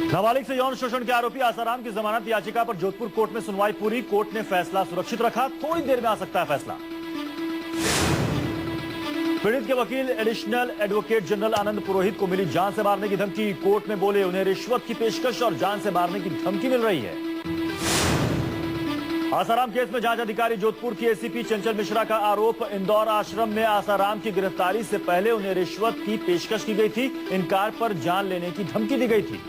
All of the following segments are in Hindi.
नाबालिग से यौन शोषण के आरोपी आसाराम की जमानत याचिका पर जोधपुर कोर्ट में सुनवाई पूरी। कोर्ट ने फैसला सुरक्षित रखा, थोड़ी देर में आ सकता है फैसला। पीड़ित के वकील एडिशनल एडवोकेट जनरल आनंद पुरोहित को मिली जान से मारने की धमकी। कोर्ट में बोले उन्हें रिश्वत की पेशकश और जान से मारने की धमकी मिल रही है। आसाराम केस में जांच अधिकारी जोधपुर की एसीपी चंचल मिश्रा का आरोप, इंदौर आश्रम में आसाराम की गिरफ्तारी से पहले उन्हें रिश्वत की पेशकश की गई थी। इनकार पर जान लेने की धमकी दी गई थी।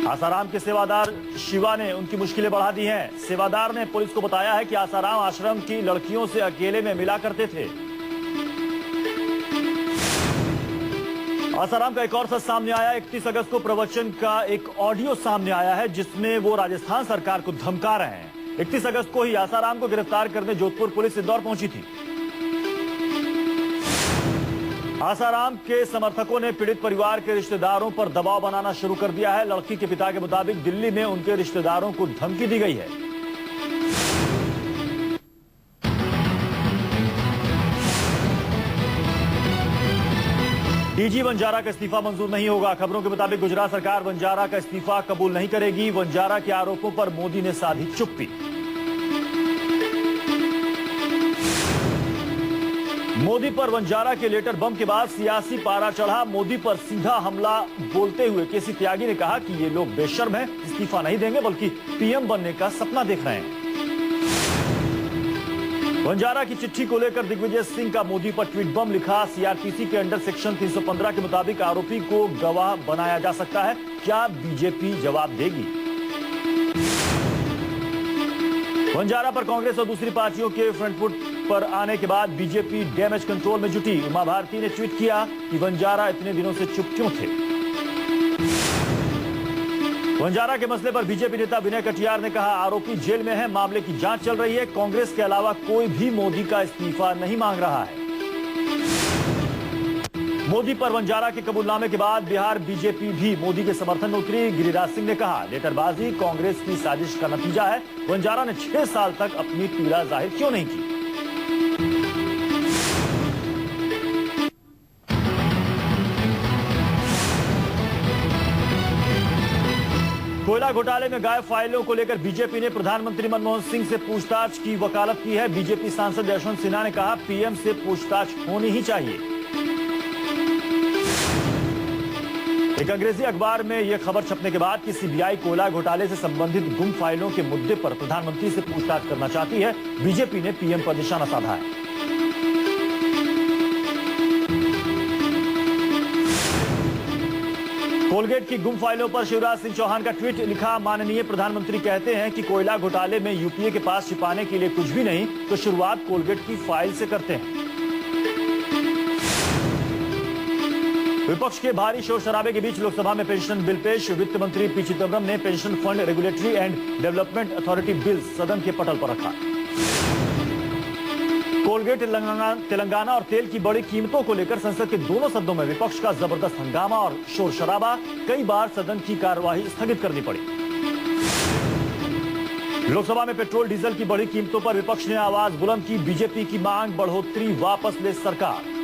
आसाराम के सेवादार शिवा ने उनकी मुश्किलें बढ़ा दी हैं। सेवादार ने पुलिस को बताया है कि आसाराम आश्रम की लड़कियों से अकेले में मिला करते थे। आसाराम का एक और सच सामने आया। 31 अगस्त को प्रवचन का एक ऑडियो सामने आया है जिसमें वो राजस्थान सरकार को धमका रहे हैं। 31 अगस्त को ही आसाराम को गिरफ्तार करने जोधपुर पुलिस इंदौर पहुंची थी। आसाराम के समर्थकों ने पीड़ित परिवार के रिश्तेदारों पर दबाव बनाना शुरू कर दिया है। लड़की के पिता के मुताबिक दिल्ली में उनके रिश्तेदारों को धमकी दी गई है। डीजी वंजारा का इस्तीफा मंजूर नहीं होगा। खबरों के मुताबिक गुजरात सरकार वंजारा का इस्तीफा कबूल नहीं करेगी। वंजारा के आरोपों पर मोदी ने साधी चुप्पी। मोदी पर वंजारा के लेटर बम के बाद सियासी पारा चढ़ा। मोदी पर सीधा हमला बोलते हुए केसी त्यागी ने कहा कि ये लोग बेशर्म हैं, इस्तीफा नहीं देंगे बल्कि पीएम बनने का सपना देख रहे हैं। वंजारा की चिट्ठी को लेकर दिग्विजय सिंह का मोदी पर ट्वीट बम लिखा। सीआरपीसी के अंडर सेक्शन 315 के मुताबिक आरोपी को गवाह बनाया जा सकता है। क्या बीजेपी जवाब देगी? वंजारा पर कांग्रेस और दूसरी पार्टियों के फ्रंट फुट पर आने के बाद बीजेपी डैमेज कंट्रोल में जुटी। उमा भारती ने ट्वीट किया कि वंजारा इतने दिनों से चुप क्यों थे। वंजारा के मसले पर बीजेपी नेता विनय कटियार ने कहा आरोपी जेल में है, मामले की जांच चल रही है। कांग्रेस के अलावा कोई भी मोदी का इस्तीफा नहीं मांग रहा है। मोदी पर वंजारा के कबूलनामे के बाद बिहार बीजेपी भी मोदी के समर्थन में उतरी। गिरिराज सिंह ने कहा लेटरबाजी कांग्रेस की साजिश का नतीजा है। वंजारा ने 6 साल तक अपनी पीड़ा जाहिर क्यों नहीं की? कोयला घोटाले में गायब फाइलों को लेकर बीजेपी ने प्रधानमंत्री मनमोहन सिंह से पूछताछ की वकालत की है। बीजेपी सांसद यशवंत सिन्हा ने कहा पीएम से पूछताछ होनी ही चाहिए। एक अंग्रेजी अखबार में यह खबर छपने के बाद कि सीबीआई कोयला घोटाले से संबंधित गुम फाइलों के मुद्दे पर प्रधानमंत्री से पूछताछ करना चाहती है। बीजेपी ने पीएम पर निशाना साधा है। कोलगेट की गुम फाइलों पर शिवराज सिंह चौहान का ट्वीट लिखा माननीय प्रधानमंत्री कहते हैं कि कोयला घोटाले में यूपीए के पास छिपाने के लिए कुछ भी नहीं, तो शुरुआत कोलगेट की फाइल से करते हैं। विपक्ष के भारी शोर शराबे के बीच लोकसभा में पेंशन बिल पेश। वित्त मंत्री पी चिदम्बरम ने pension fund regulatory and development authority bill सदन के पटल पर रखा। कोलगेट तेलंगाना और तेल की बड़ी कीमतों को लेकर संसद के दोनों सदनों में विपक्ष का जबरदस्त हंगामा और शोर शराबा। कई बार सदन की कार्यवाही स्थगित करनी पड़ी। लोकसभा में पेट्रोल डीजल की बड़ी कीमतों पर विपक्ष ने आवाज बुलंद की। बीजेपी की मांग बढ़ोतरी वापस ले सरकार।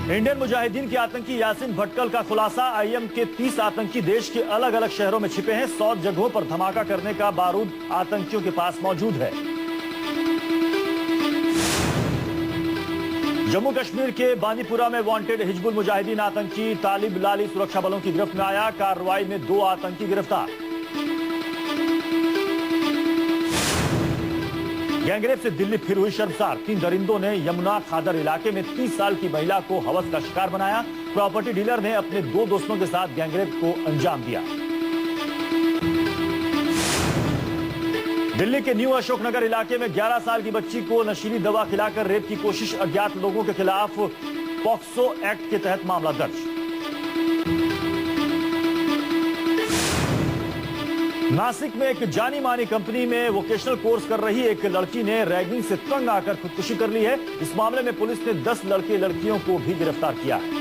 इंडियन मुजाहिदीन के आतंकी यासीन भटकल का खुलासा। आईएम के 30 आतंकी देश के अलग अलग शहरों में छिपे हैं। 100 जगहों पर धमाका करने का बारूद आतंकियों के पास मौजूद है। जम्मू कश्मीर के बांदीपुरा में वांटेड हिजबुल मुजाहिदीन आतंकी तालिब लाली सुरक्षा बलों की गिरफ्त में आया। कार्रवाई में 2 आतंकी गिरफ्तार। गैंगरेप से दिल्ली फिर हुई शर्मसार। 3 दरिंदों ने यमुना खादर इलाके में 30 साल की महिला को हवस का शिकार बनाया। प्रॉपर्टी डीलर ने अपने 2 दोस्तों के साथ गैंगरेप को अंजाम दिया। दिल्ली के न्यू अशोकनगर इलाके में 11 साल की बच्ची को नशीली दवा खिलाकर रेप की कोशिश। अज्ञात लोगों के खिलाफ पॉक्सो एक्ट के तहत मामला दर्ज। नासिक में एक जानी मानी कंपनी में वोकेशनल कोर्स कर रही एक लड़की ने रैगिंग से तंग आकर खुदकुशी कर ली है। इस मामले में पुलिस ने 10 लड़के लड़कियों को भी गिरफ्तार किया है।